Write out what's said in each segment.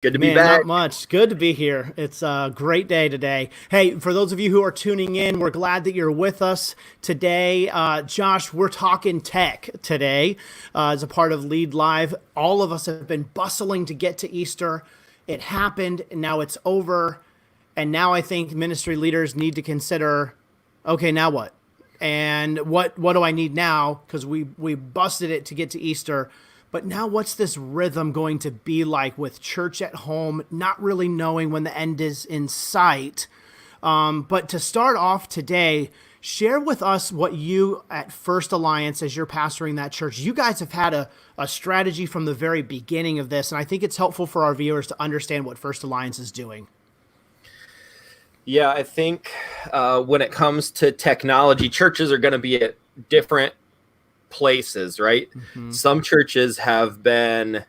Good to be Man, back. not much. Good to be here. It's a great day today. Hey, for those of you who are tuning in, we're glad that you're with us today. Josh, we're talking tech today as a part of Lead Live. All of us have been bustling to get to Easter. It happened, and now it's over. And now I think ministry leaders need to consider, okay, now what? And what do I need now? Because we busted it to get to Easter, but now what's this rhythm going to be like with church at home? Not really knowing when the end is in sight. But to start off today, share with us what you at First Alliance, as you're pastoring that church, you guys have had a strategy from the very beginning of this, and I think it's helpful for our viewers to understand what First Alliance is doing. Yeah, I think when it comes to technology, churches are going to be at different places, right? Mm-hmm. Some churches have been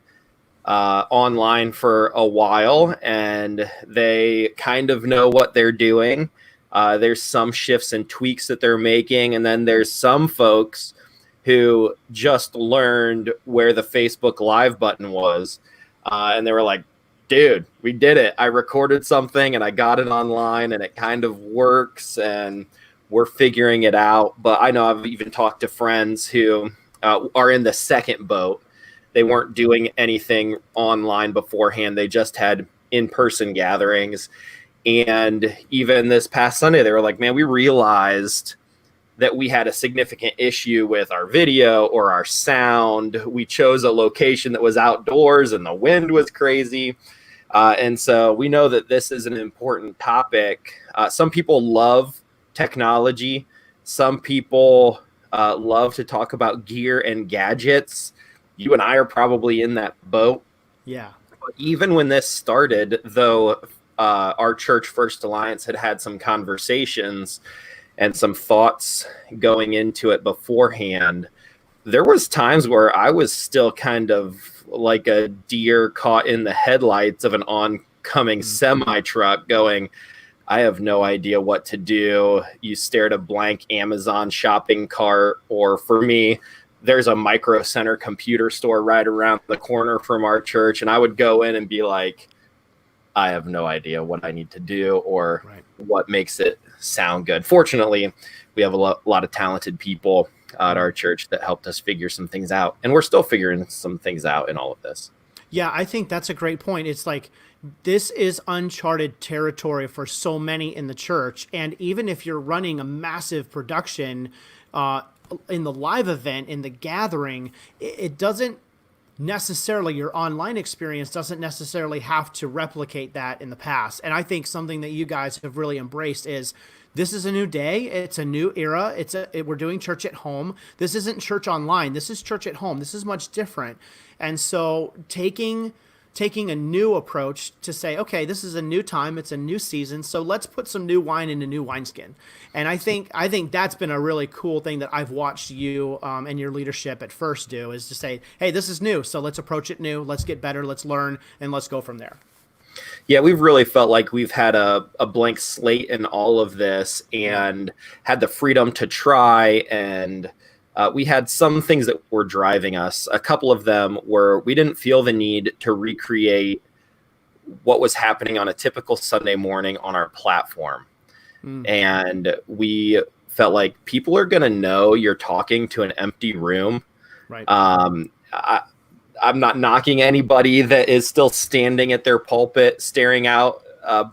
online for a while and they kind of know what they're doing. There's some shifts and tweaks that they're making. And then there's some folks who just learned where the Facebook Live button was. And they were like, dude, we did it. I recorded something and I got it online and it kind of works and we're figuring it out. But I know I've even talked to friends who are in the second boat. They weren't doing anything online beforehand. They just had in-person gatherings. And even this past Sunday, they were like, man, we realized that we had a significant issue with our video or our sound. We chose a location that was outdoors and the wind was crazy. And so we know that this is an important topic. Some people love technology. Some people love to talk about gear and gadgets. You and I are probably in that boat. Yeah. But even when this started, though, our church First Alliance had some conversations and some thoughts going into it beforehand. There was times where I was still kind of like a deer caught in the headlights of an oncoming semi truck going, I have no idea what to do. You stare at a blank Amazon shopping cart, or for me, there's a Micro Center computer store right around the corner from our church. And I would go in and be like, I have no idea what I need to do or Right. what makes it sound good. Fortunately, we have a lot of talented people at our church that helped us figure some things out. And we're still figuring some things out in all of this. Yeah, I think that's a great point. It's like this is uncharted territory for so many in the church. And even if you're running a massive production in the live event, in the gathering, it doesn't necessarily, your online experience doesn't necessarily have to replicate that in the past. And I think something that you guys have really embraced is this is a new day. It's a new era. We're doing church at home. This isn't church online. This is church at home. This is much different. And so taking a new approach to say, okay, this is a new time, it's a new season, so let's put some new wine in a new wineskin. And I think that's been a really cool thing that I've watched you and your leadership at First do, is to say, hey, this is new, so let's approach it new, let's get better, let's learn, and let's go from there. Yeah, we've really felt like we've had a blank slate in all of this and had the freedom to try. And we had some things that were driving us. A couple of them were we didn't feel the need to recreate what was happening on a typical Sunday morning on our platform. And we felt like people are going to know you're talking to an empty room. Right. I'm not knocking anybody that is still standing at their pulpit staring out,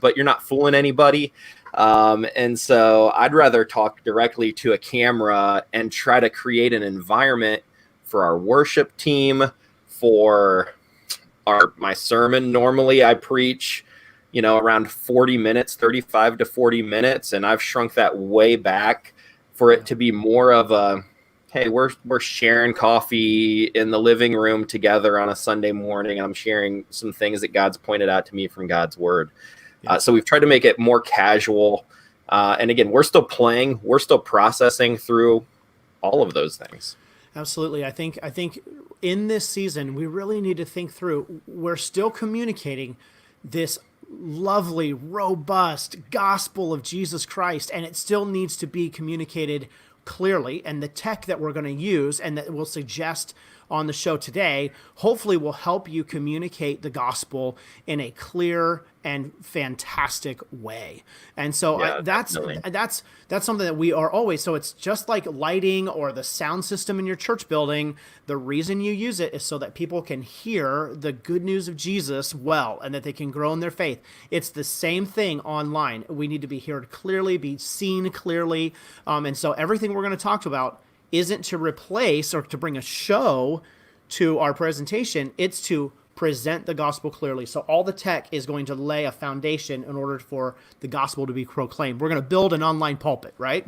but you're not fooling anybody. And so I'd rather talk directly to a camera and try to create an environment for our worship team, for my sermon. Normally I preach, around 40 minutes, 35 to 40 minutes. And I've shrunk that way back for it to be more of a, hey, we're sharing coffee in the living room together on a Sunday morning. I'm sharing some things that God's pointed out to me from God's word. So we've tried to make it more casual. And again, we're still playing. We're still processing through all of those things. Absolutely. I think in this season, we really need to think through, we're still communicating this lovely, robust gospel of Jesus Christ, and it still needs to be communicated clearly. And the tech that we're going to use and that will suggest on the show today hopefully will help you communicate the gospel in a clear and fantastic way. And so Yeah, that's definitely. something that we are always. So it's just like lighting or the sound system in your church building. The reason you use it is so that people can hear the good news of Jesus well, and that they can grow in their faith. It's the same thing online. We need to be heard clearly, be seen clearly, and so everything we're going to talk about isn't to replace or to bring a show to our presentation. It's to present the gospel clearly. So all the tech is going to lay a foundation in order for the gospel to be proclaimed. We're going to build an online pulpit, right?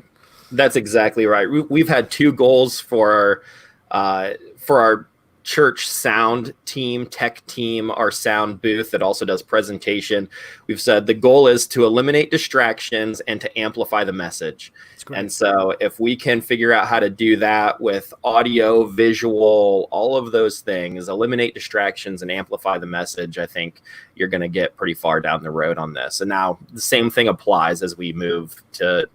That's exactly right. We've had two goals for our church sound team, tech team, our sound booth that also does presentation. We've said the goal is to eliminate distractions and to amplify the message. And so if we can figure out how to do that with audio, visual, all of those things, eliminate distractions and amplify the message, I think you're going to get pretty far down the road on this. And now the same thing applies as we move to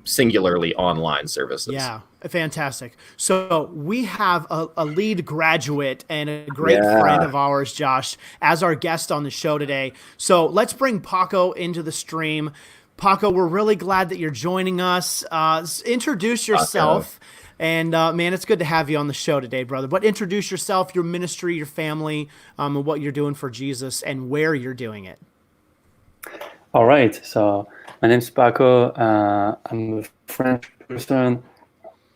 singularly online services. Yeah, fantastic. So we have a lead graduate and a great friend of ours, Josh, as our guest on the show today. So let's bring Paco into the stream. Paco, we're really glad that you're joining us. Introduce yourself. Paco. And man, it's good to have you on the show today, brother. But introduce yourself, your ministry, your family, and what you're doing for Jesus and where you're doing it. All right. So my name's Paco. I'm a French person.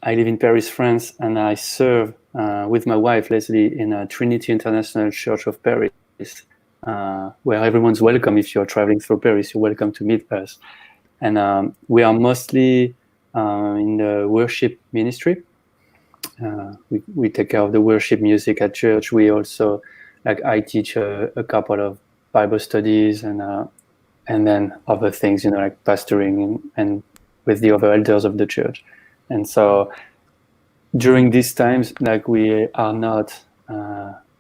I live in Paris, France, and I serve with my wife, Leslie, in Trinity International Church of Paris, where everyone's welcome. If you're traveling through Paris, you're welcome to meet us. And we are mostly in the worship ministry. We take care of the worship music at church. We also, I teach a couple of Bible studies and then other things, like pastoring and with the other elders of the church. And so during these times, we are not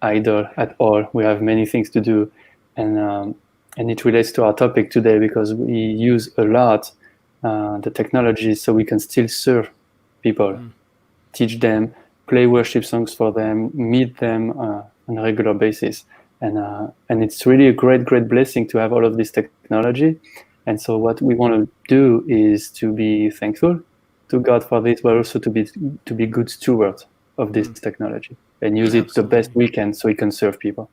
idle at all. We have many things to do. And it relates to our topic today because we use a lot the technology so we can still serve people, teach them, play worship songs for them, meet them on a regular basis. And it's really a great, great blessing to have all of this technology. And so what we want to do is to be thankful to God for this, but also to be good stewards of this technology and use it the best we can so we can serve people.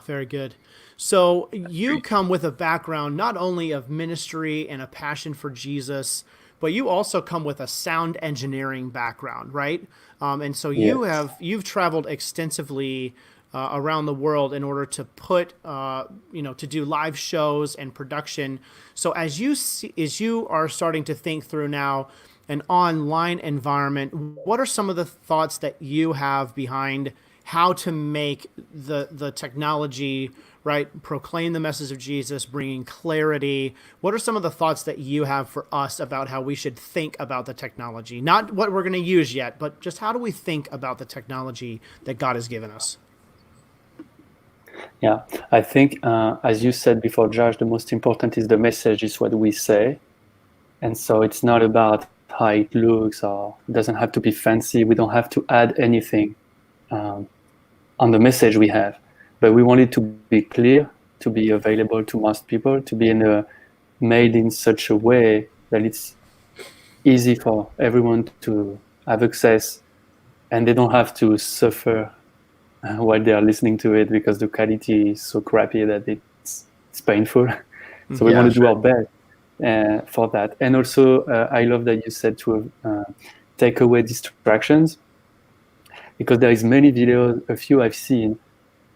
Very good. So you come with a background not only of ministry and a passion for Jesus, but you also come with a sound engineering background, right? And so you've traveled extensively around the world in order to put, to do live shows and production. So as you are starting to think through now an online environment, what are some of the thoughts that you have behind how to make the technology, right, proclaim the message of Jesus, bringing clarity? What are some of the thoughts that you have for us about how we should think about the technology? Not what we're going to use yet, but just how do we think about the technology that God has given us? Yeah, I think, as you said before, Josh, the most important is the message, is what we say. And so it's not about how it looks, or it doesn't have to be fancy. We don't have to add anything on the message we have. But we want it to be clear, to be available to most people, to be made in such a way that it's easy for everyone to have access, and they don't have to suffer while they are listening to it because the quality is so crappy that it's painful. So we want to do our best for that. And also, I love that you said to take away distractions, because there is many videos, a few I've seen,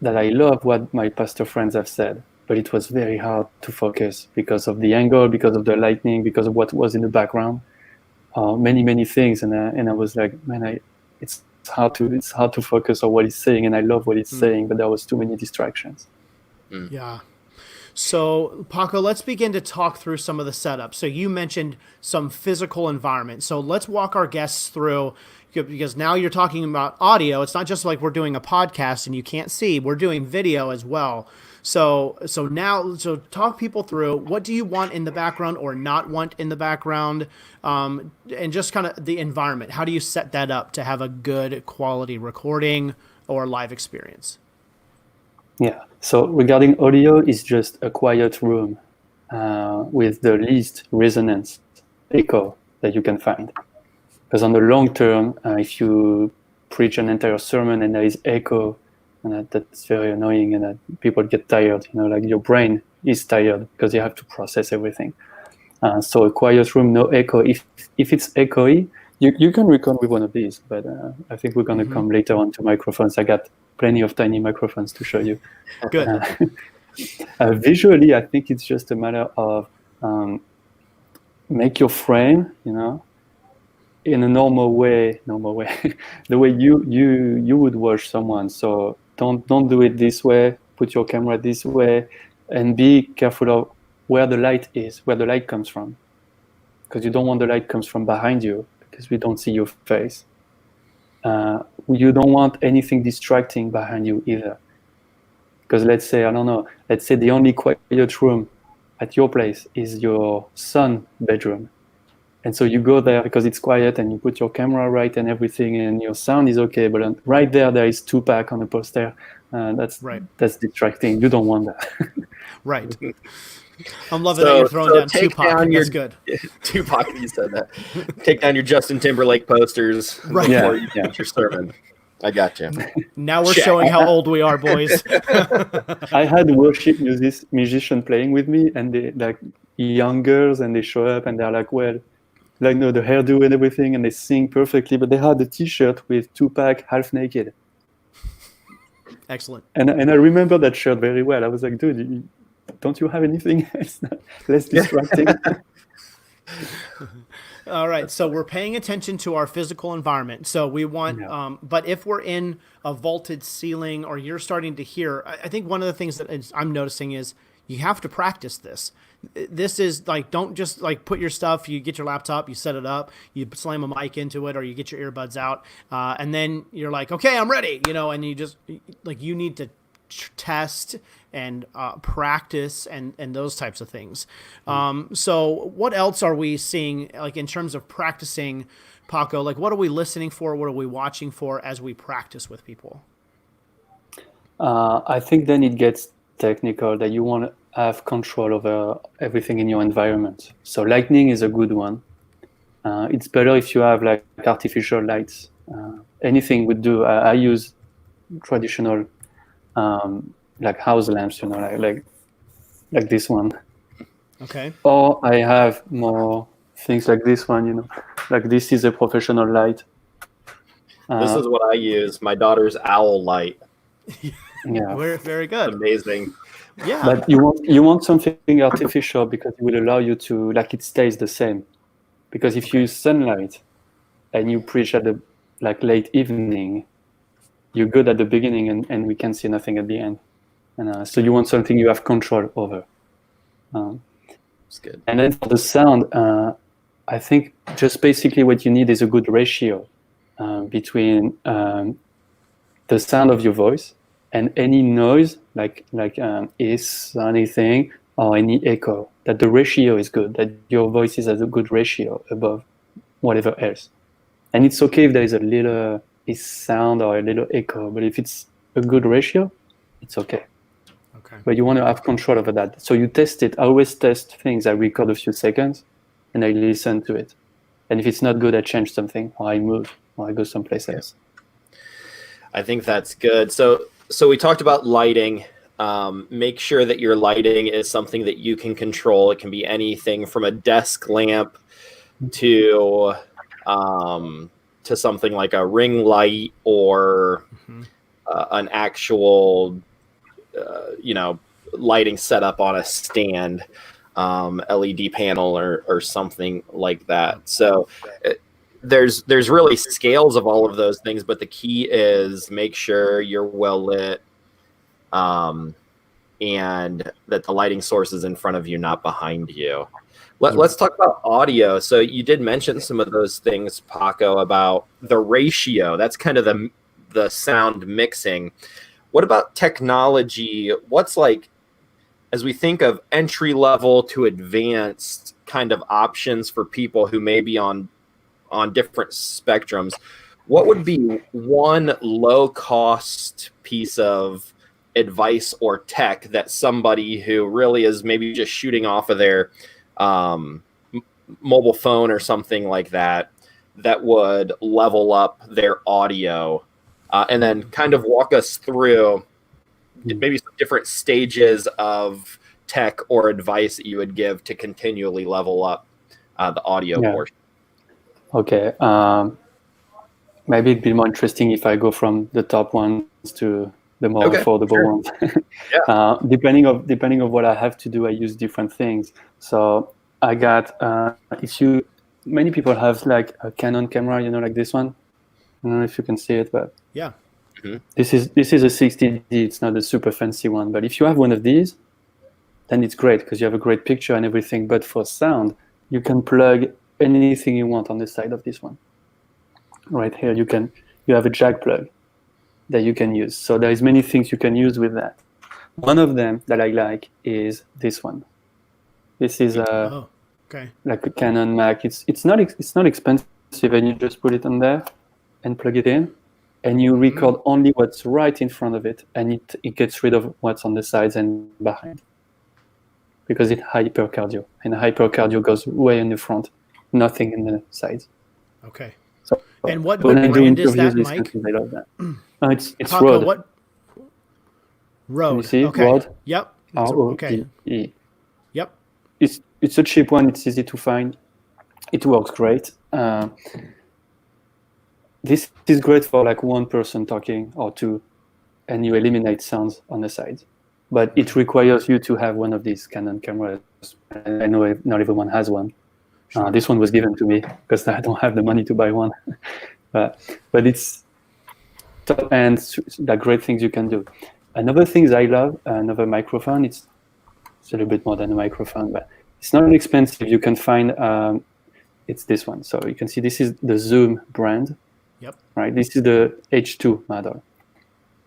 that I love what my pastor friends have said, but it was very hard to focus because of the angle, because of the lighting, because of what was in the background, many things. And I was like, man, it's hard to focus on what he's saying, and I love what he's saying, but there was too many distractions. Yeah. So Paco, let's begin to talk through some of the setup. So you mentioned some physical environment. So let's walk our guests through, because now you're talking about audio. It's not just like we're doing a podcast and you can't see, we're doing video as well. So talk people through, what do you want in the background or not want in the background, and just kind of the environment. How do you set that up to have a good quality recording or live experience? Yeah. So regarding audio, it's just a quiet room with the least resonance echo that you can find. Because on the long term, if you preach an entire sermon and there is echo, and that's very annoying, and that people get tired. Like your brain is tired because you have to process everything. So a quiet room, no echo. If it's echoey, you can record with one of these, but I think we're going to come later on to microphones. I got plenty of tiny microphones to show you. Good. Visually, I think it's just a matter of make your frame, in a normal way, the way you would watch someone. So don't do it this way. Put your camera this way, and be careful of where the light is, where the light comes from, because you don't want the light comes from behind you, because we don't see your face. You don't want anything distracting behind you either, because let's say the only quiet room at your place is your son's bedroom. And so you go there because it's quiet and you put your camera right and everything and your sound is okay. But right there is Tupac on the poster. That's distracting. You don't want that. Right. I'm loving that you're throwing down Tupac. That's good. Tupac, you said that. Take down your Justin Timberlake posters before you put your sermon. I got you. Now we're showing how old we are, boys. I had worship musician playing with me, and they like young girls, and they show up and they're like, well, the hairdo and everything, and they sing perfectly, but they had a T-shirt with Tupac half naked. Excellent. And I remember that shirt very well. I was like, dude, don't you have anything else less distracting? All right, so we're paying attention to our physical environment. So we want, but if we're in a vaulted ceiling or you're starting to hear, I think one of the things that I'm noticing is you have to practice this. This is like, don't just like put your stuff, you get your laptop, you set it up, you slam a mic into it, or you get your earbuds out, and then you're like, okay, I'm ready, and you just like, you need to test and practice and those types of things. So what else are we seeing, like in terms of practicing, Paco? Like, what are we listening for? What are we watching for as we practice with people? I think then it gets technical, that you want to have control over everything in your environment. So lighting is a good one. It's better if you have like artificial lights. Anything would do. I use traditional like house lamps, like this one. Okay. Or I have more things like this one, like this is a professional light. This is what I use. My daughter's owl light. Yeah. Very good. Amazing. Yeah. But you want something artificial because it will allow you to, like, it stays the same. Because if you use sunlight and you preach at the late evening, you're good at the beginning and we can see nothing at the end. And so you want something you have control over. That's good. And then for the sound, I think just basically what you need is a good ratio between the sound of your voice and any noise, like hiss or anything, or any echo, that the ratio is good, that your voice is at a good ratio above whatever else. And it's okay if there is a little hiss sound or a little echo, but if it's a good ratio, it's okay. Okay. But you want to have control over that. So you test it. I always test things. I record a few seconds and I listen to it. And if it's not good, I change something, or I move, or I go someplace else. I think that's good. So we talked about lighting. Make sure that your lighting is something that you can control. It can be anything from a desk lamp to something like a ring light or an actual, lighting setup on a stand, LED panel or something like that. So there's really scales of all of those things, but the key is make sure you're well lit, and that the lighting source is in front of you, not behind you. Let's talk about audio. So you did mention some of those things, Paco, about the ratio. That's kind of the sound mixing. What about technology? What's like as we think of entry level to advanced kind of options for people who may be on different spectrums, what would be one low cost piece of advice or tech that somebody who really is maybe just shooting off of their mobile phone or something like that would level up their audio, and then kind of walk us through maybe some different stages of tech or advice that you would give to continually level up the audio portion. Okay. Maybe it'd be more interesting if I go from the top ones to the more affordable ones. Depending on what I have to do, I use different things. So I got many people have like a Canon camera, like this one. I don't know if you can see it, but yeah. Mm-hmm. This is a 60D. It's not a super fancy one, but if you have one of these, then it's great because you have a great picture and everything. But for sound, you can plug anything you want on the side of this one. Right here, you have a jack plug that you can use. So there is many things you can use with that. One of them that I like is this one. This is like a Canon Mac. It's not expensive, and you just put it on there and plug it in, and you record only what's right in front of it, and it gets rid of what's on the sides and behind, because it's hypercardio, and hypercardio goes way in the front, nothing in the sides. Okay. So, and what brand is that, Mike? I love that. It's Paco, Rode. What? Rode. Can you see? Okay. Rode. Yep. Okay. Yep. It's a cheap one. It's easy to find. It works great. This is great for like one person talking or two, and you eliminate sounds on the sides. But it requires you to have one of these Canon cameras. I know not everyone has one. Sure. This one was given to me because I don't have the money to buy one. but it's top end, the great things you can do. Another things I love, another microphone, it's a little bit more than a microphone, but it's not expensive. You can find, it's this one. So you can see this is the Zoom brand. Yep. Right. This is the H2 model.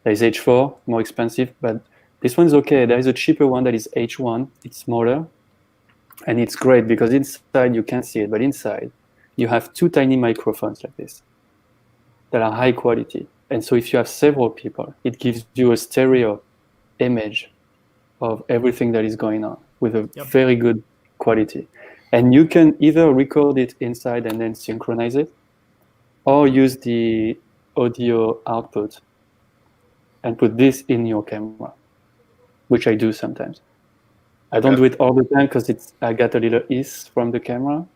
There is H4, more expensive, but this one's okay. There is a cheaper one that is H1. It's smaller, and it's great because inside you can't see it, but inside you have two tiny microphones like this that are high quality. And so if you have several people, it gives you a stereo image of everything that is going on with a very good quality. And you can either record it inside and then synchronize it, or use the audio output and put this in your camera, which I do sometimes. I don't do it all the time because I got a little ease from the camera,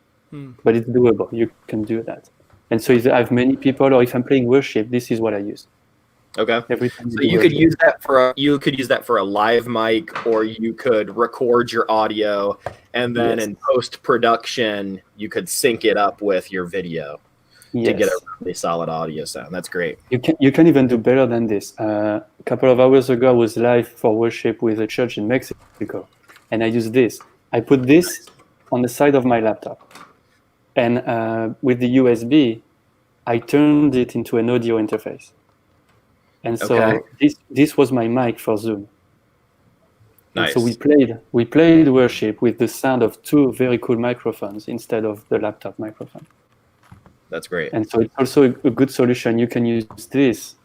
but it's doable. You can do that. And so if I have many people, or if I'm playing worship, this is what I use. Okay. So you could use that for a live mic, or you could record your audio, and then in post production you could sync it up with your video to get a really solid audio sound. That's great. You can even do better than this. A couple of hours ago, I was live for worship with a church in Mexico, and I used this. I put this on the side of my laptop, and with the USB, I turned it into an audio interface. And so this was my mic for Zoom. Nice. And so we played worship with the sound of two very cool microphones instead of the laptop microphone. That's great. And so it's also a good solution. You can use this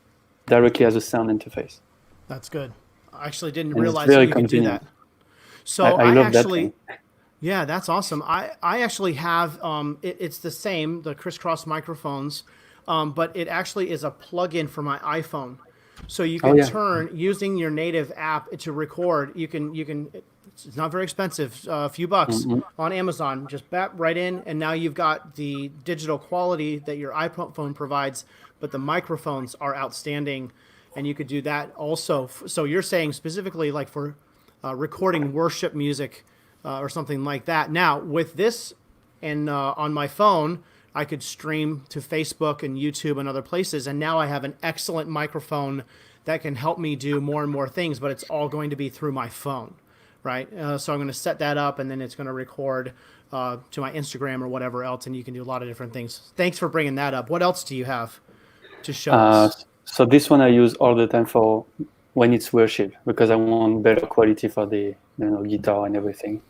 directly as a sound interface. That's good. I actually didn't realize that you could do that. So I love actually, that. Yeah, that's awesome. I actually have, it's the same, the crisscross microphones, but it actually is a plug-in for my iPhone. So you can turn, using your native app to record, you can. It's not very expensive, a few bucks on Amazon. Just bat right in, and now you've got the digital quality that your iPhone provides, but the microphones are outstanding, and you could do that also. So you're saying specifically like for recording worship music or something like that. Now with this and on my phone, I could stream to Facebook and YouTube and other places, and now I have an excellent microphone that can help me do more and more things, but it's all going to be through my phone. Right. So I'm going to set that up, and then it's going to record to my Instagram or whatever else. And you can do a lot of different things. Thanks for bringing that up. What else do you have to show us? So this one I use all the time for when it's worship, because I want better quality for the guitar and everything.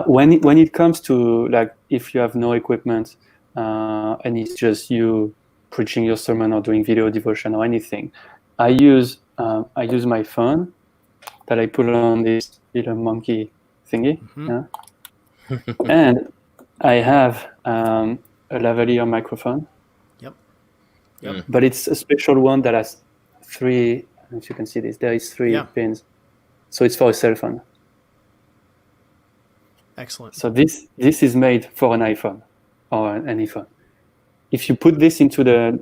When it comes to like if you have no equipment and it's just you preaching your sermon or doing video devotion or anything, I use my phone that I put on this little monkey thingy, and I have a lavalier microphone. Yep. But it's a special one that has three. As you can see, there is three pins, so it's for a cell phone. Excellent. So this is made for an iPhone or any phone. If you put this into the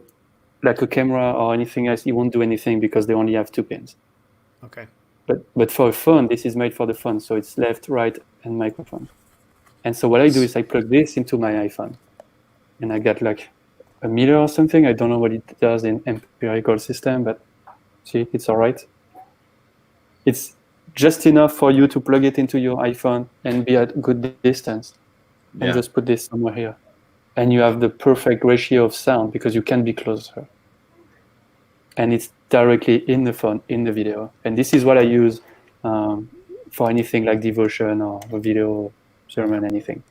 like a camera or anything else, it won't do anything because they only have 2 pins. Okay. But for a phone, this is made for the phone, so it's left, right, and microphone. And so what I do is I plug this into my iPhone, and I get like a meter or something. I don't know what it does in empirical system, but see, it's all right. It's just enough for you to plug it into your iPhone and be at good distance, and just put this somewhere here. And you have the perfect ratio of sound because you can be closer. And it's directly in the phone, in the video. And this is what I use for anything like devotion or a video, sermon, anything.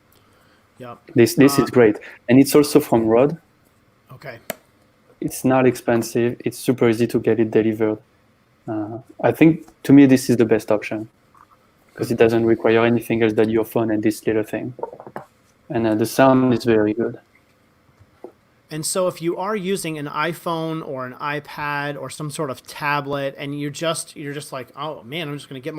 Yeah. This is great. And it's also from Rode. Okay. It's not expensive. It's super easy to get it delivered. I think, to me, this is the best option because it doesn't require anything else than your phone and this little thing. And the sound is very good. And so if you are using an iPhone or an iPad or some sort of tablet and you're just like, oh man, I'm just going to get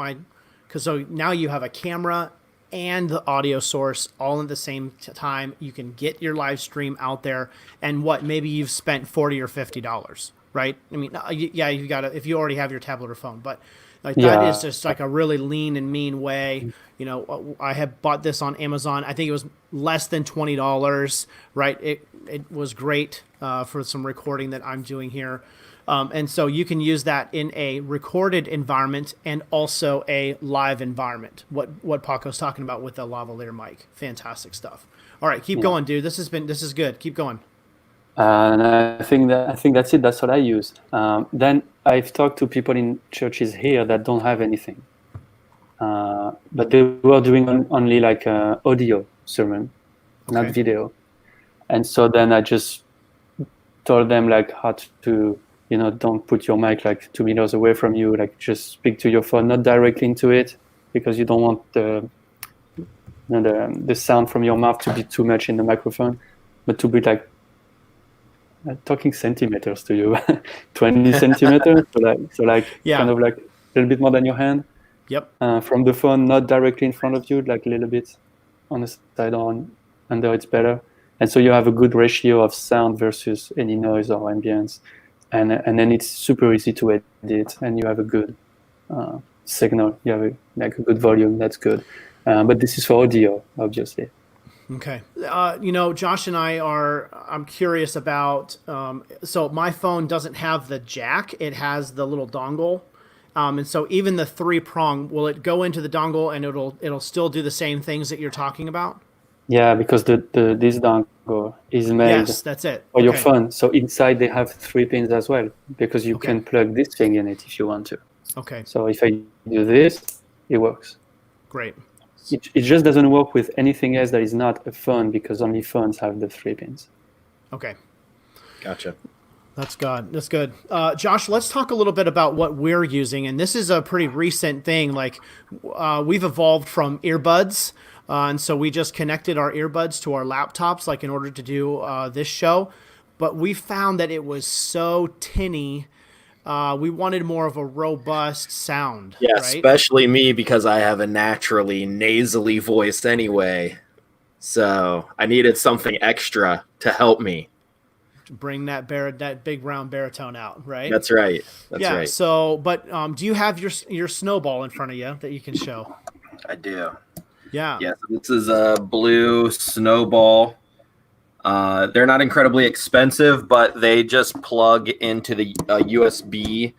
so now you have a camera and the audio source all at the same time. You can get your live stream out there, and maybe you've spent $40 or $50, right? I mean, yeah, you got to, if you already have your tablet or phone, but like that is just like a really lean and mean way. You know, I had bought this on Amazon. I think it was less than $20, right? It was great for some recording that I'm doing here. And so you can use that in a recorded environment and also a live environment. What Paco's talking about with the lavalier mic. Fantastic stuff. All right, keep going, dude. This is good. Keep going. And I think that's it. That's what I use. Then I've talked to people in churches here that don't have anything, but they were doing only like audio sermon, not video. And so then I just told them like how to, don't put your mic like 2 meters away from you. Like just speak to your phone, not directly into it, because you don't want the sound from your mouth to be too much in the microphone, but to be like talking centimeters to you, 20 centimeters, so kind of like a little bit more than your hand. Yep. From the phone, not directly in front of you, like a little bit on the side or under, it's better. And so you have a good ratio of sound versus any noise or ambience. And then it's super easy to edit, and you have a good signal. You have a good volume. That's good. But this is for audio, obviously. Okay. Josh and I'm curious about, so my phone doesn't have the jack. It has the little dongle. And so even the 3-prong, will it go into the dongle and it'll still do the same things that you're talking about? Yeah, because this dongle is made that's it. for your phone. So inside they have 3 pins as well, because you can plug this thing in it if you want to. Okay. So if I do this, it works. Great. It just doesn't work with anything else that is not a phone, because only phones have the 3 pins. Okay. Gotcha. That's good. Josh, let's talk a little bit about what we're using. And this is a pretty recent thing. Like we've evolved from earbuds. And so we just connected our earbuds to our laptops, like in order to do this show. But we found that it was so tinny. We wanted more of a robust sound. Yeah, right? Especially me, because I have a naturally nasally voice anyway. So I needed something extra to help me. To bring that big round baritone out, right? That's right. That's right. So, but do you have your snowball in front of you that you can show? I do. Yeah. Yeah, so this is a blue snowball. They're not incredibly expensive, but they just plug into the USB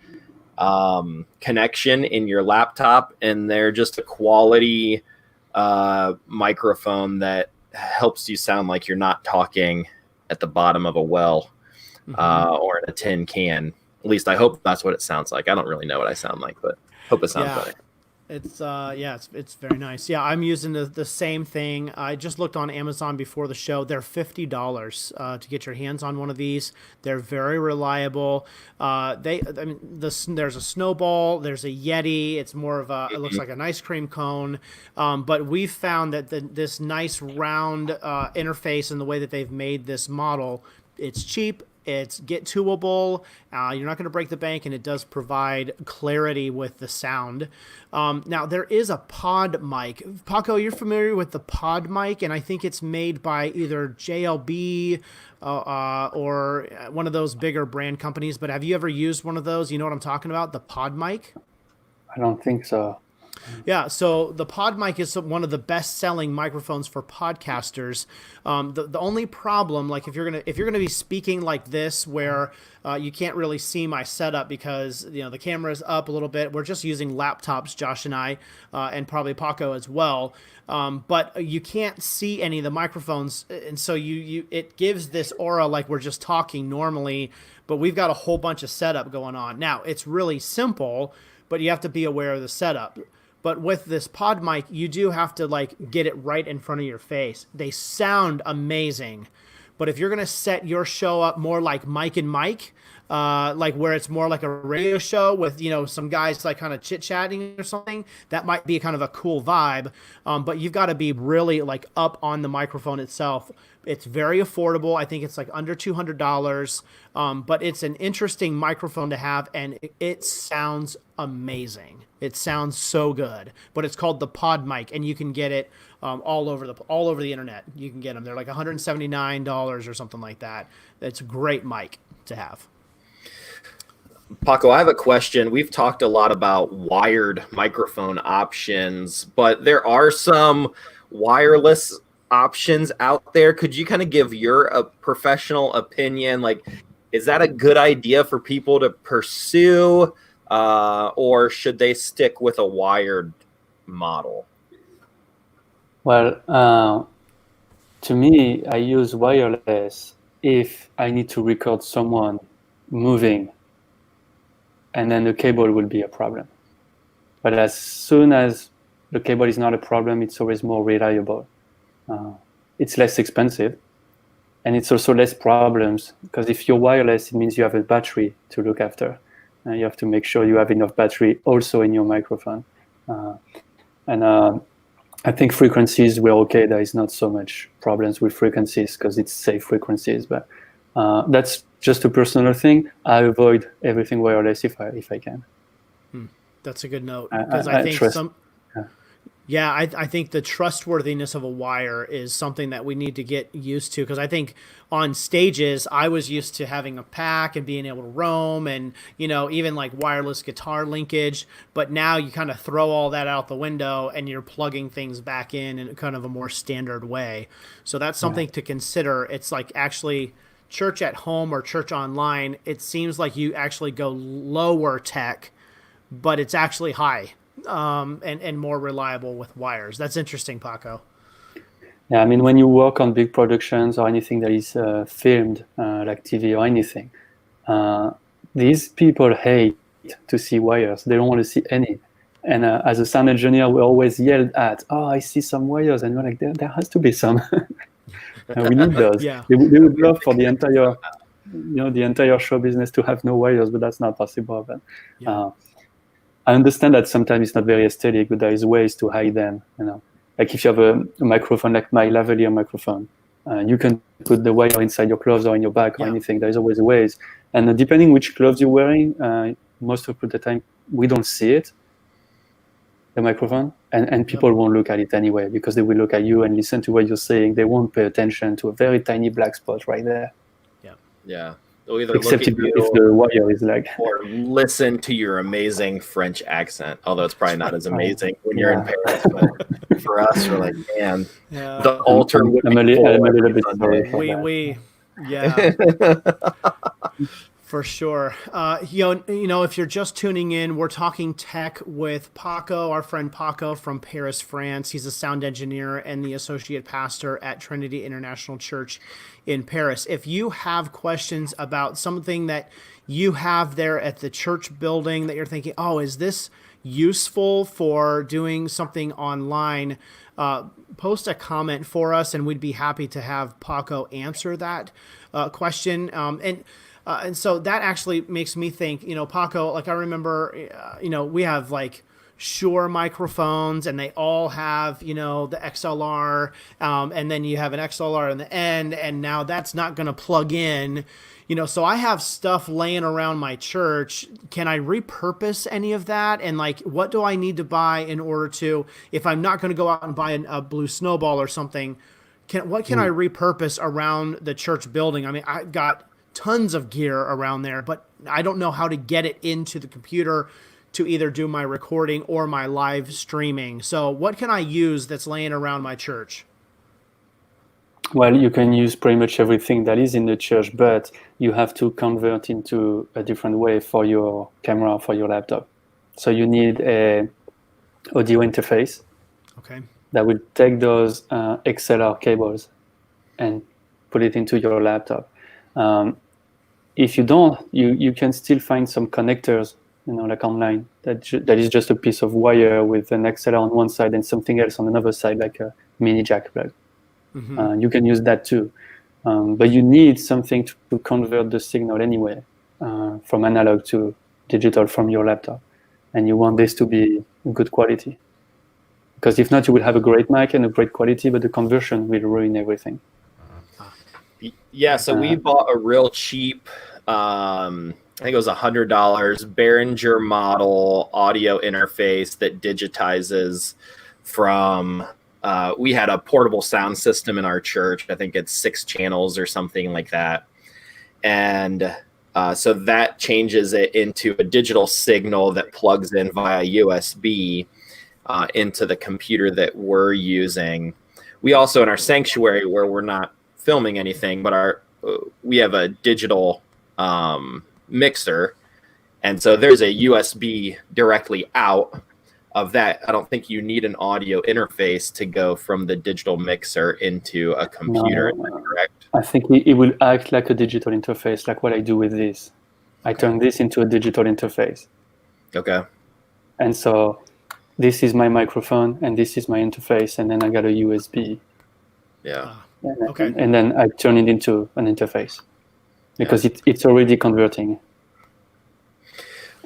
connection in your laptop, and they're just a quality microphone that helps you sound like you're not talking at the bottom of a well or in a tin can. At least I hope that's what it sounds like. I don't really know what I sound like, but hope it sounds better. It's it's very nice. Yeah, I'm using the same thing. I just looked on Amazon before the show. They're $50 to get your hands on one of these. They're very reliable. There's a Snowball, there's a Yeti. It's more of a, it looks like an ice cream cone. But we've found that this nice round interface and the way that they've made this model, it's cheap. It's get toable. You're not going to break the bank, and it does provide clarity with the sound. Now, there is a pod mic. Paco, you're familiar with the pod mic, and I think it's made by either JLB or one of those bigger brand companies. But have you ever used one of those? You know what I'm talking about? The pod mic? I don't think so. Yeah, so the pod mic is one of the best-selling microphones for podcasters. The only problem, like if you're gonna be speaking like this, where you can't really see my setup because the camera is up a little bit. We're just using laptops, Josh and I, and probably Paco as well. But you can't see any of the microphones, and so it gives this aura like we're just talking normally, but we've got a whole bunch of setup going on. Now it's really simple, but you have to be aware of the setup. But with this pod mic, you do have to get it right in front of your face. They sound amazing. But if you're going to set your show up more like Mike and Mike, where it's more like a radio show with, some guys kind of chit-chatting or something, that might be kind of a cool vibe. But you've got to be really up on the microphone itself. It's very affordable. I think it's under $200. But it's an interesting microphone to have, and it sounds amazing. It sounds so good. But it's called the pod mic, and you can get it all over the internet. You can get them. They're $179 or something like that. It's a great mic to have. Paco, I have a question. We've talked a lot about wired microphone options, but there are some wireless options out there. Could you kind of give your professional opinion? Is that a good idea for people to pursue, or should they stick with a wired model? Well, to me, I use wireless if I need to record someone moving, and then the cable will be a problem. But as soon as the cable is not a problem, it's always more reliable. It's less expensive, and it's also less problems, because if you're wireless, it means you have a battery to look after. You have to make sure you have enough battery also in your microphone. I think frequencies were okay. There is not so much problems with frequencies because it's safe frequencies, but that's just a personal thing. I avoid everything wireless if I can. That's a good note, because I think I think the trustworthiness of a wire is something that we need to get used to, because I think on stages I was used to having a pack and being able to roam and even wireless guitar linkage, but now you kind of throw all that out the window and you're plugging things back in kind of a more standard way. So that's something to consider. It's actually church at home or church online, it seems like you actually go lower tech, but it's actually high. And more reliable with wires. That's interesting, Paco. Yeah, I mean, when you work on big productions or anything that is filmed, like TV or anything, these people hate to see wires. They don't want to see any. And as a sound engineer, we always yelled at, "Oh, I see some wires," and we're like, "There has to be some." We need those. Yeah. They would love for the entire show business to have no wires, but that's not possible. But I understand that sometimes it's not very aesthetic, but there is ways to hide them. Like if you have a microphone like my lavalier microphone, you can put the wire inside your gloves or in your back or anything. There's always ways. And depending which gloves you're wearing, most of the time we don't see it, the microphone, and people won't look at it anyway, because they will look at you and listen to what you're saying. They won't pay attention to a very tiny black spot right there. Yeah. They'll either Except look at if the wire is or listen to your amazing French accent, although it's probably not as amazing when you're in Paris. But for us, we're like, man, the altar would be I'm a little bit sorry for that. Yeah. For sure. If you're just tuning in, we're talking tech with Paco, our friend Paco from Paris, France. He's a sound engineer and the associate pastor at Trinity International Church in Paris. If you have questions about something that you have there at the church building that you're thinking, oh, is this useful for doing something online, post a comment for us, and we'd be happy to have Paco answer that question. And so that actually makes me think, Paco, like I remember, we have like Shure microphones and they all have, the XLR, and then you have an XLR in the end, and now that's not going to plug in, so I have stuff laying around my church. Can I repurpose any of that? And like, what do I need to buy in order to, if I'm not going to go out and buy a blue snowball or something, what can I repurpose around the church building? I mean, I've got tons of gear around there, but I don't know how to get it into the computer to either do my recording or my live streaming. So what can I use that's laying around my church? Well, you can use pretty much everything that is in the church, but you have to convert into a different way for your camera, for your laptop. So you need a audio interface. Okay. That will take those XLR cables and put it into your laptop. If you don't, you can still find some connectors, like online, that is just a piece of wire with an XLR on one side and something else on another side, like a mini jack plug. Mm-hmm. You can use that too. But you need something to convert the signal anyway, from analog to digital from your laptop. And you want this to be good quality. Because if not, you will have a great mic and a great quality, but the conversion will ruin everything. Yeah, so we bought a real cheap, I think it was $100 Behringer model audio interface that digitizes from, we had a portable sound system in our church. I think it's 6 channels or something like that. And so that changes it into a digital signal that plugs in via USB into the computer that we're using. We also, in our sanctuary, where we're not filming anything, but we have a digital mixer, and so there's a USB directly out of that. I don't think you need an audio interface to go from the digital mixer into a computer. No, is that correct? I think it will act like a digital interface, like what I do with this. I turn this into a digital interface. Okay. And so this is my microphone and this is my interface, and then I got a USB. Yeah. Okay. And then I turn it into an interface because it's already converting.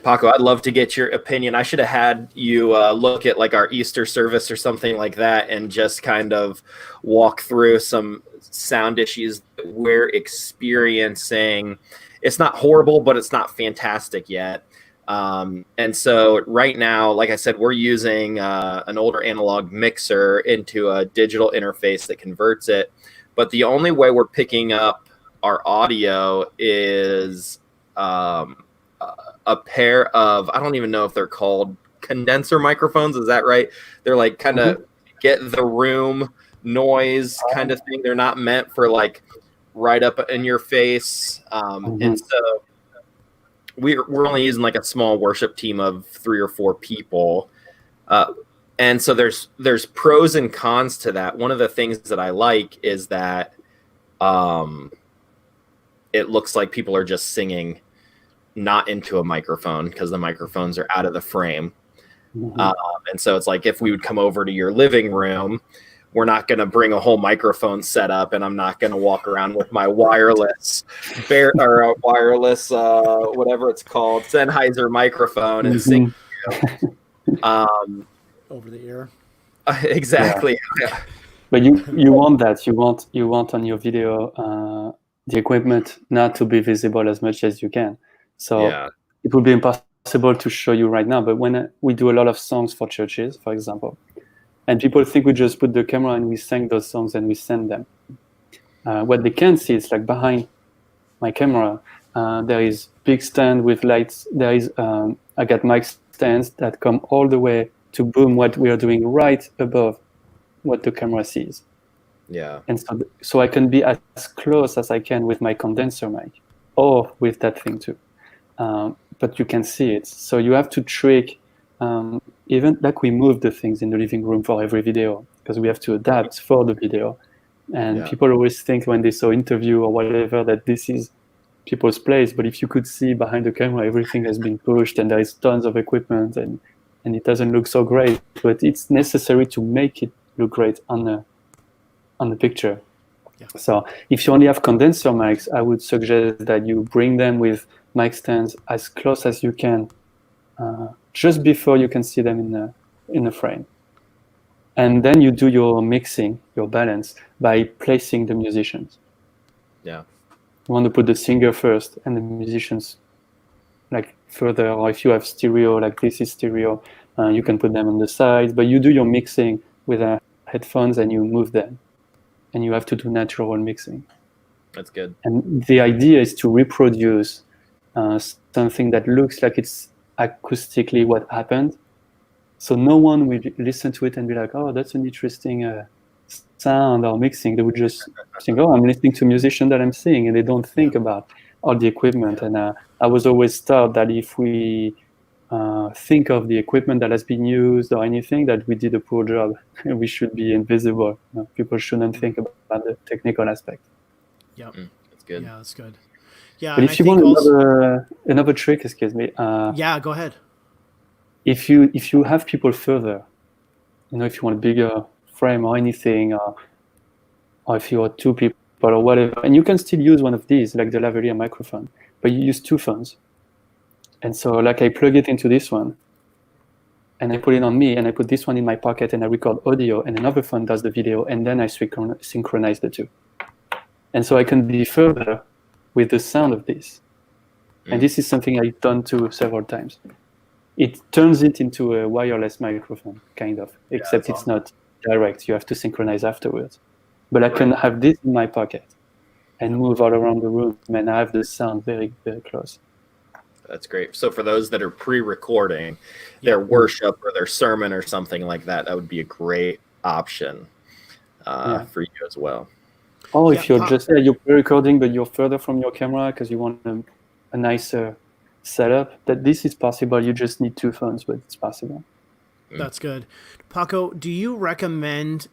Paco, I'd love to get your opinion. I should have had you look at like our Easter service or something like that and just kind of walk through some sound issues that we're experiencing. It's not horrible, but it's not fantastic yet. And so right now, like I said, we're using an older analog mixer into a digital interface that converts it. But the only way we're picking up our audio is a pair of, I don't even know if they're called condenser microphones. Is that right? They're like kind of get the room noise kind of thing. They're not meant for like right up in your face. And so we're only using like a small worship team of 3 or 4 people. And so there's pros and cons to that. One of the things that I like is that it looks like people are just singing not into a microphone because the microphones are out of the frame. And so it's like if we would come over to your living room, we're not going to bring a whole microphone set up, and I'm not going to walk around with my wireless whatever it's called, Sennheiser microphone and sing. Over the ear. Exactly. Yeah. But you want that. You want on your video the equipment not to be visible as much as you can. So it would be impossible to show you right now. But when we do a lot of songs for churches, for example, and people think we just put the camera and we sing those songs and we send them. What they can see is like behind my camera, there is big stand with lights. There is I got mic stands that come all the way to boom what we are doing right above what the camera sees. Yeah. And so I can be as close as I can with my condenser mic. or with that thing too. But you can see it. So you have to trick, even like we move the things in the living room for every video because we have to adapt for the video. And people always think when they saw interview or whatever that this is people's place. But if you could see behind the camera, everything has been pushed and there is tons of equipment and it doesn't look so great. But it's necessary to make it look great on the picture. Yeah. So if you only have condenser mics, I would suggest that you bring them with mic stands as close as you can, just before you can see them in the frame. And then you do your mixing, your balance, by placing the musicians. Yeah. You want to put the singer first and the musicians like further, or if you have stereo, like this is stereo, you can put them on the sides, but you do your mixing with headphones and you move them. And you have to do natural mixing. That's good. And the idea is to reproduce something that looks like it's acoustically what happened. So no one will listen to it and be like, oh, that's an interesting sound or mixing. They would just think, oh, I'm listening to a musician that I'm seeing, and they don't think about all the equipment. And I was always taught that if we think of the equipment that has been used or anything, that we did a poor job. We should be invisible. People shouldn't think about the technical aspect. Yeah, that's good. Yeah, that's good. Yeah, but if you want another trick, excuse me. Yeah, go ahead. If you have people further, if you want a bigger frame or anything, or if you are two people or whatever, and you can still use one of these, like the lavalier microphone, but you use two phones. And so like I plug it into this one and I put it on me and I put this one in my pocket and I record audio and another phone does the video and then I synchronize the two. And so I can be further with the sound of this. And this is something I've done too several times. It turns it into a wireless microphone, kind of, except it's not direct. You have to synchronize afterwards. But I can have this in my pocket and move all around the room and I have the sound very, very close. That's great. So for those that are pre-recording their worship or their sermon or something like that, that would be a great option for you as well. Oh, if you're just you're pre-recording, but you're further from your camera because you want a nicer setup, that this is possible. You just need two phones, but it's possible. That's good. Paco, do you recommend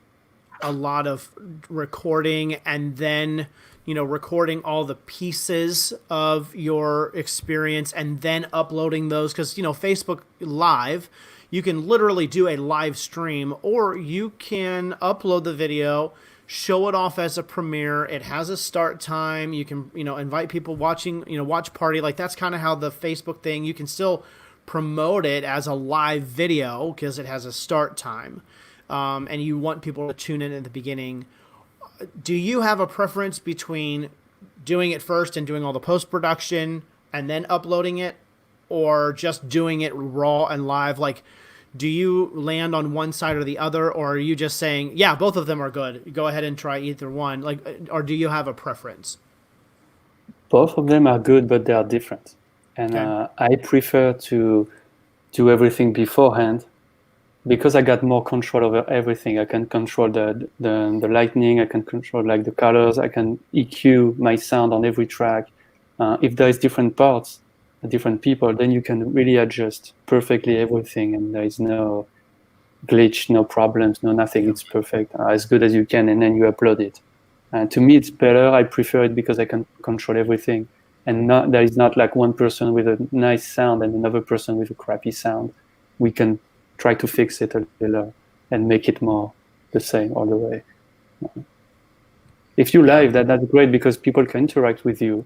a lot of recording and then recording all the pieces of your experience and then uploading those? Because, Facebook Live, you can literally do a live stream, or you can upload the video, show it off as a premiere. It has a start time. You can, invite people watching, watch party. Like that's kind of how the Facebook thing, you can still promote it as a live video because it has a start time. And you want people to tune in at the beginning. Do you have a preference between doing it first and doing all the post-production and then uploading it, or just doing it raw and live? Like, do you land on one side or the other, or are you just saying, yeah, both of them are good, go ahead and try either one? Like, or do you have a preference? Both of them are good, but they are different. And I prefer to do everything beforehand, because I got more control over everything. I can control the lighting, I can control like the colors, I can EQ my sound on every track. If there is different parts, different people, then you can really adjust perfectly everything, and there is no glitch, no problems, no nothing. It's perfect, as good as you can, and then you upload it. And to me, it's better. I prefer it because I can control everything, and there is not like one person with a nice sound and another person with a crappy sound. We can try to fix it a little and make it more the same all the way. If you live, that's great because people can interact with you,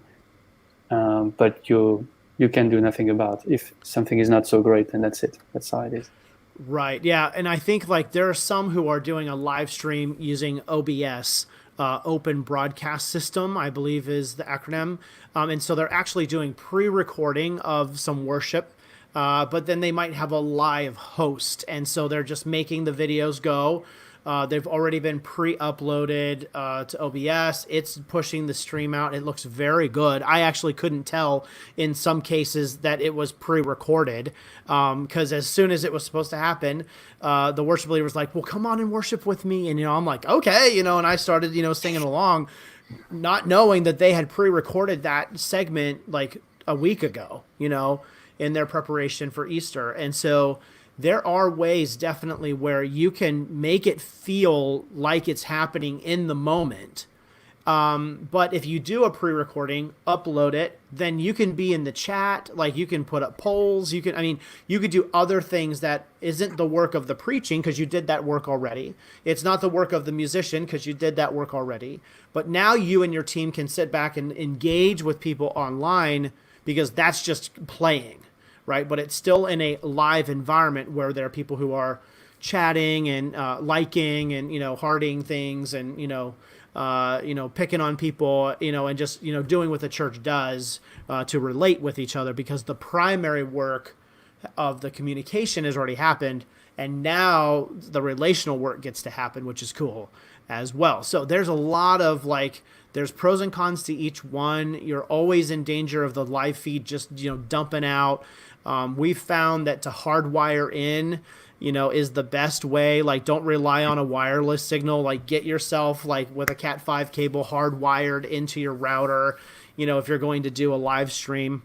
but you can do nothing about if something is not so great, and that's it. That's how it is. Right. Yeah. And I think like there are some who are doing a live stream using OBS, Open Broadcast System, I believe is the acronym. And so they're actually doing pre-recording of some worship. But then they might have a live host, and so they're just making the videos go. They've already been pre-uploaded to OBS. It's pushing the stream out. It looks very good. I actually couldn't tell in some cases that it was pre-recorded because as soon as it was supposed to happen, the worship leader was like, well, come on and worship with me. And, I'm like, okay, and I started, singing along. not knowing that they had pre-recorded that segment like a week ago, in their preparation for Easter. And so there are ways definitely where you can make it feel like it's happening in the moment. But if you do a pre-recording, upload it, then you can be in the chat, like you can put up polls, you could do other things that isn't the work of the preaching because you did that work already. It's not the work of the musician because you did that work already. But now you and your team can sit back and engage with people online because that's just playing, right? But it's still in a live environment where there are people who are chatting and liking and, hearting things and, picking on people, and just, doing what the church does to relate with each other, because the primary work of the communication has already happened. And now the relational work gets to happen, which is cool as well. So there's a lot of there's pros and cons to each one. You're always in danger of the live feed just, dumping out. We've found that to hardwire in, is the best way. Don't rely on a wireless signal. Get yourself with a Cat5 cable hardwired into your router, if you're going to do a live stream.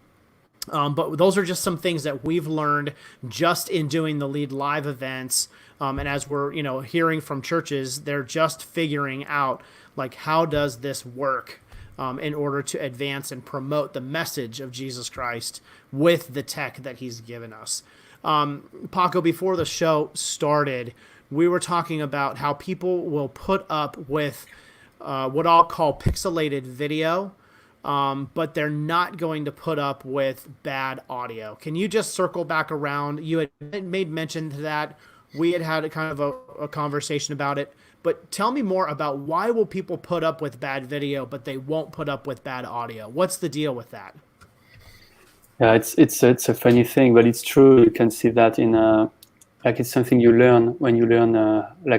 But those are just some things that we've learned just in doing the Lead Live events. And as we're, hearing from churches, they're just figuring out how does this work in order to advance and promote the message of Jesus Christ with the tech that he's given us. Paco, before the show started, we were talking about how people will put up with what I'll call pixelated video, but they're not going to put up with bad audio. Can you just circle back around? You had made mention to that. We had a kind of a conversation about it. But tell me more about why will people put up with bad video, but they won't put up with bad audio? What's the deal with that? Yeah, it's a funny thing, but it's true. You can see that in it's something you learn when you learn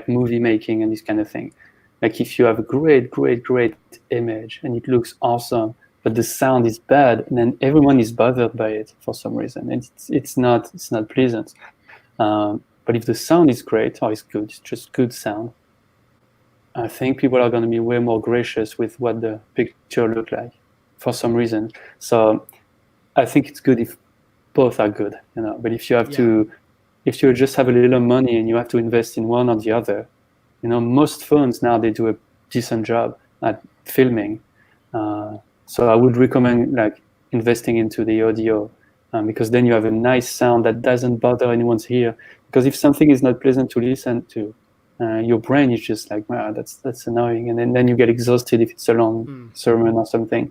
movie making and this kind of thing. If you have a great image and it looks awesome, but the sound is bad, and then everyone is bothered by it for some reason, and it's not pleasant. But if the sound is great or it's good, it's just good sound, I think people are going to be way more gracious with what the picture look like for some reason. So I think it's good if both are good, but if you have if you just have a little money and you have to invest in one or the other, most phones now, they do a decent job at filming. So I would recommend investing into the audio, because then you have a nice sound that doesn't bother anyone's ear. Because if something is not pleasant to listen to, your brain is just wow, that's annoying. And then you get exhausted if it's a long sermon or something.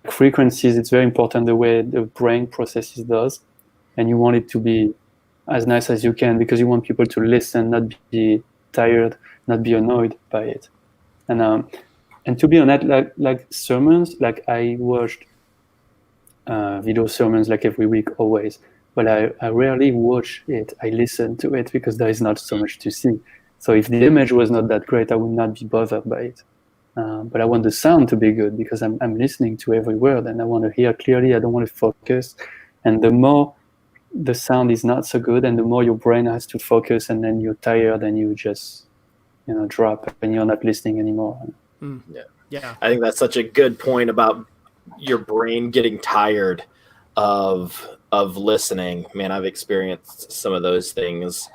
Frequencies, it's very important the way the brain processes those, and you want it to be as nice as you can because you want people to listen, not be tired, not be annoyed by it. And to be honest, sermons, I watched video sermons every week always, but I rarely watch it. I listen to it because there is not so much to see. So if the image was not that great, I would not be bothered by it. But I want the sound to be good because I'm listening to every word and I want to hear clearly. I don't want to focus. And the more the sound is not so good and the more your brain has to focus, and then you're tired and you just, drop and you're not listening anymore. Yeah. I think that's such a good point about your brain getting tired of listening. Man, I've experienced some of those things.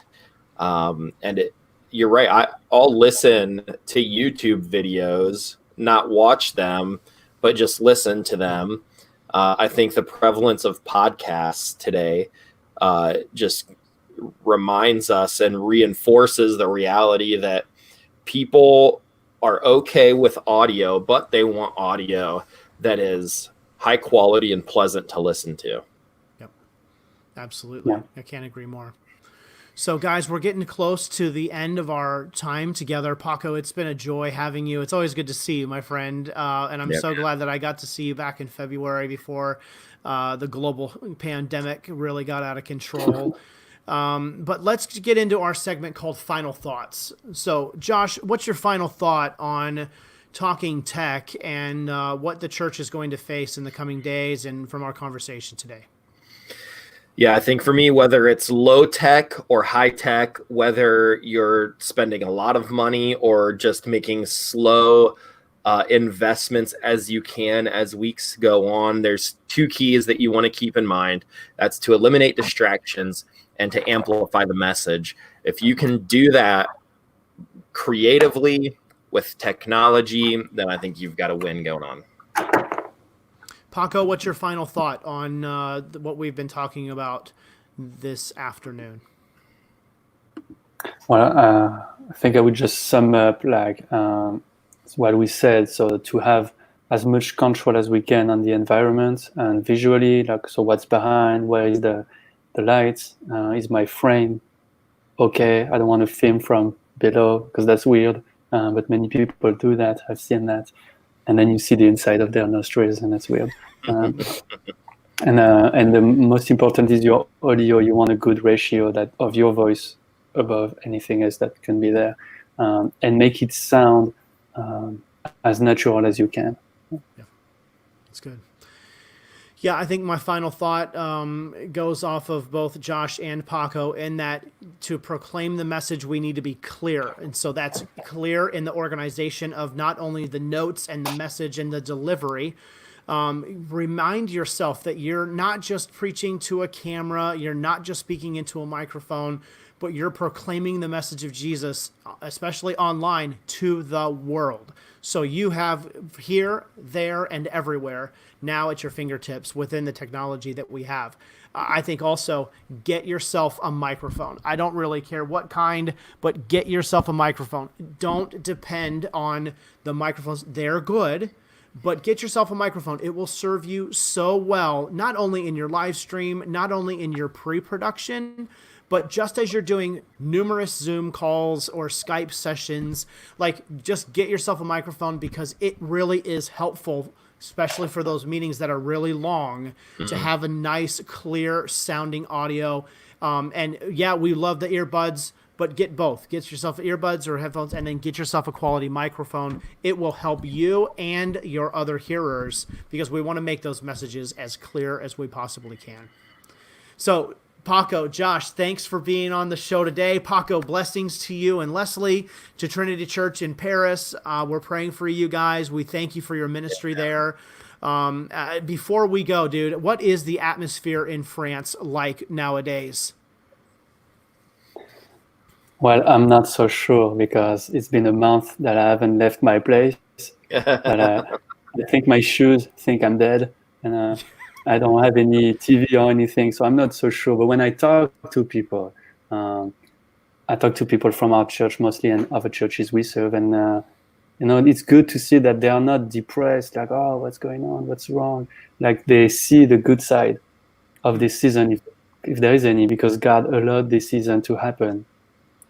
And you're right. I'll listen to YouTube videos, not watch them, but just listen to them. I think the prevalence of podcasts today just reminds us and reinforces the reality that people are okay with audio, but they want audio that is high quality and pleasant to listen to. Yep, absolutely. Yeah. I can't agree more. So guys, we're getting close to the end of our time together. Paco, it's been a joy having you. It's always good to see you, my friend. And I'm so glad that I got to see you back in February before the global pandemic really got out of control. But let's get into our segment called Final Thoughts. So Josh, what's your final thought on talking tech and what the church is going to face in the coming days and from our conversation today? Yeah, I think for me, whether it's low tech or high tech, whether you're spending a lot of money or just making slow, investments as you can as weeks go on. There's two keys that you want to keep in mind. That's to eliminate distractions and to amplify the message. If you can do that creatively with technology, then I think you've got a win going on. Paco, what's your final thought on what we've been talking about this afternoon? Well, I think I would just sum up what we said. So to have as much control as we can on the environment and visually, so what's behind, where is the lights, is my frame okay? I don't want to film from below because that's weird, but many people do that. I've seen that. And then you see the inside of their nostrils, and that's weird. And the most important is your audio. You want a good ratio of your voice above anything else that can be there, and make it sound as natural as you can. Yeah, that's good. Yeah, I think my final thought goes off of both Josh and Paco in that to proclaim the message, we need to be clear. And so that's clear in the organization of not only the notes and the message and the delivery. Remind yourself that you're not just preaching to a camera, you're not just speaking into a microphone, but you're proclaiming the message of Jesus, especially online, to the world. So you have here, there, and everywhere now at your fingertips within the technology that we have. I think also get yourself a microphone. I don't really care what kind, but get yourself a microphone. Don't depend on the microphones. They're good, but get yourself a microphone. It will serve you so well, not only in your live stream, not only in your pre-production, but just as you're doing numerous Zoom calls or Skype sessions, just get yourself a microphone because it really is helpful, especially for those meetings that are really long, to have a nice, clear sounding audio. And yeah, we love the earbuds, but get both. Get yourself earbuds or headphones and then get yourself a quality microphone. It will help you and your other hearers because we want to make those messages as clear as we possibly can. So, Paco, Josh, thanks for being on the show today. Paco, blessings to you and Leslie, to Trinity Church in Paris. We're praying for you guys. We thank you for your ministry there. Before we go, dude, what is the atmosphere in France like nowadays? Well, I'm not so sure because it's been a month that I haven't left my place. But I think my shoes think I'm dead, and I don't have any TV or anything, so I'm not so sure. But when I talk to people, I talk to people from our church mostly and other churches we serve, and it's good to see that they are not depressed, like, oh, what's going on, what's wrong? Like they see the good side of this season, if there is any, because God allowed this season to happen,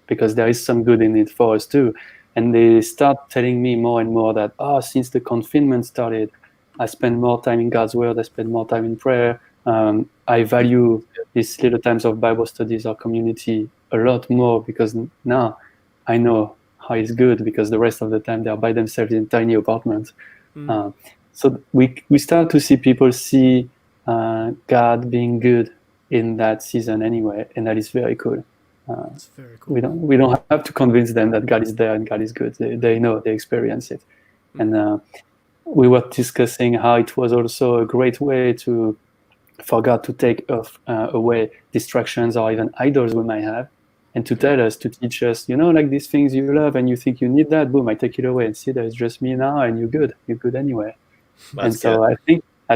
because there is some good in it for us too. And they start telling me more and more that, since the confinement started, I spend more time in God's word. I spend more time in prayer. I value these little times of Bible studies or community a lot more because now I know how it's good because the rest of the time they are by themselves in tiny apartments. So we start to see people see God being good in that season anyway, and that is very cool. That's very cool. We don't have to convince them that God is there and God is good. They know, they experience it. And we were discussing how it was also a great way for God to take away distractions or even idols we might have, and to tell us, to teach us, like these things you love and you think you need that, boom, I take it away and see that it's just me now and you're good anyway. And so I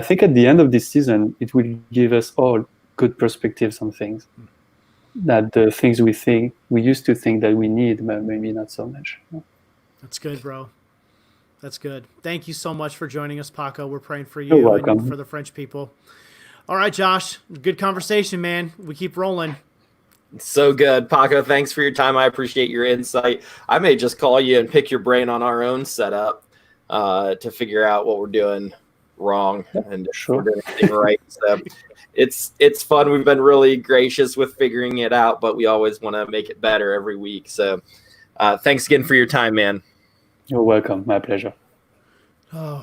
think at the end of this season, it will give us all good perspectives on things, that the things we used to think that we need, but maybe not so much. That's good, bro. That's good. Thank you so much for joining us, Paco. We're praying for You're you welcome. and for the French people. All right, Josh. Good conversation, man. We keep rolling. So good, Paco. Thanks for your time. I appreciate your insight. I may just call you and pick your brain on our own setup to figure out what we're doing wrong and if we're doing anything right. So it's fun. We've been really gracious with figuring it out, but we always want to make it better every week. So thanks again for your time, man. You're welcome. My pleasure.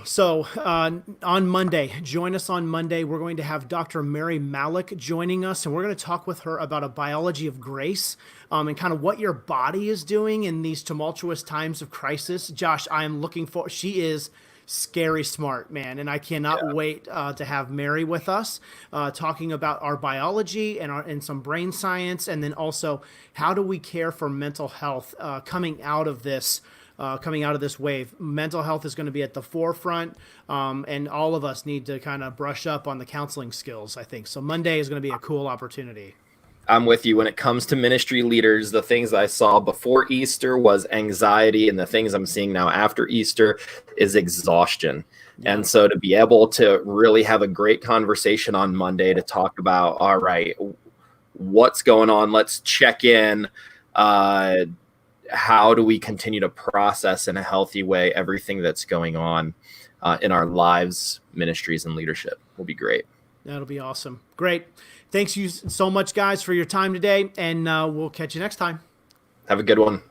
So on Monday, join us on Monday. We're going to have Dr. Mary Malik joining us, and we're going to talk with her about a biology of grace, and kind of what your body is doing in these tumultuous times of crisis. Josh, I am looking for. She is scary smart, man, and I cannot wait to have Mary with us, talking about our biology and some brain science, and then also how do we care for mental health coming out of this. Coming out of this wave, mental health is going to be at the forefront, and all of us need to kind of brush up on the counseling skills, I think. So Monday is going to be a cool opportunity. I'm with you. When it comes to ministry leaders, the things I saw before Easter was anxiety, and the things I'm seeing now after Easter is exhaustion. Yeah. And so to be able to really have a great conversation on Monday to talk about, all right, what's going on? Let's check in. How do we continue to process in a healthy way everything that's going on in our lives, ministries, and leadership will be great. That'll be awesome. Great. Thanks you so much, guys, for your time today, and we'll catch you next time. Have a good one.